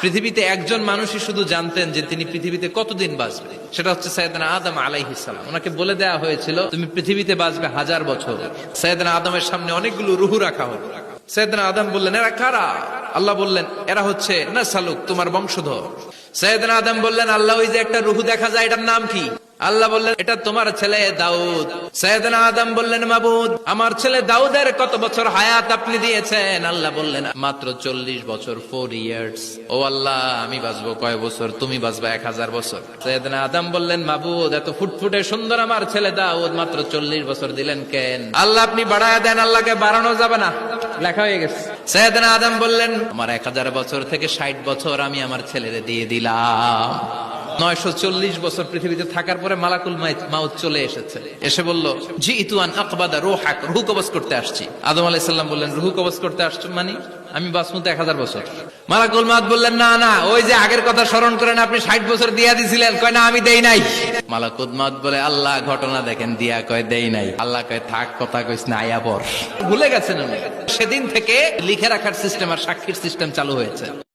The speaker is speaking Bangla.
পৃথিবীতে একজন মানুষই শুধু জানতেন যে তিনি পৃথিবীতে কতদিন বাঁচবেন, সেটা হচ্ছে সাইয়েদনা আদম আলাইহিস সালাম। ওনাকে বলে দেওয়া হয়েছিল তুমি পৃথিবীতে বাঁচবে 1000 বছর। সাইয়েদনা আদমের সামনে অনেকগুলো রুহু রাখা হলো। সাইয়েদনা আদম বললেন এরা কারা? আল্লাহ বললেন এরা হচ্ছে নাসালুক, তোমার বংশধর। সাইয়েদনা আদম বললেন আল্লাহ ওই যে একটা রুহু দেখা যায় এটার নাম কি? আল্লাহ বললেন এটা তোমার ছেলে দাউদ। সাইয়েদনা আদম বললেন মাবুদ আমার ছেলে দাউদের কত বছর হায়াত আপনি দিয়েছেন? আল্লাহ বললেন মাত্র 40 বছর, 4 ইয়ার্স। ও আল্লাহ আমি বাঁচবো কয় বছর? তুমি বাঁচবা 1000 বছর। সাইয়েদনা আদম বললেন মাবুদ এত ফুটফুটে সুন্দর আমার ছেলে দাউদ মাত্র 40 বছর দিলেন কেন? আল্লাহ আপনি বাড়ায় দেন, আল্লাহকে বাড়ানো যাবে না, লেখা হয়ে গেছে। সাইয়েদনা আদম বললেন আমার 1000 বছর থেকে 60 বছর আমি আমার ছেলেরে দিয়ে দিলাম। 940 বছর পৃথিবীতে থাকার পরে মালাকুল মাউত চলে এসেছে, এসে বলল জিইতু আন আকবাদা রূহাক, রূহ কবজ করতে আসছি। আদম আলাইহিস সালাম বললেন রূহ কবজ করতে আসছো মানে? আমি বাঁচবো তো 1000 বছর। মালাকুল মাউত বললেন না না, ওই যে আগের কথা স্মরণ করেন আপনি 60 বছর দিয়া দিছিলেন। কয় না আমি দেই নাই। মালাকুল মাউত বলে আল্লাহ ঘটনা দেখেন, দিয়া কয় দেই নাই। আল্লাহ কয় থাক কথা কইস না, আয়া পর। ভুলে গেছেন উনি। সেদিন থেকে লিখে রাখার সিস্টেম আর সাক্ষীর সিস্টেম চালু হয়েছে।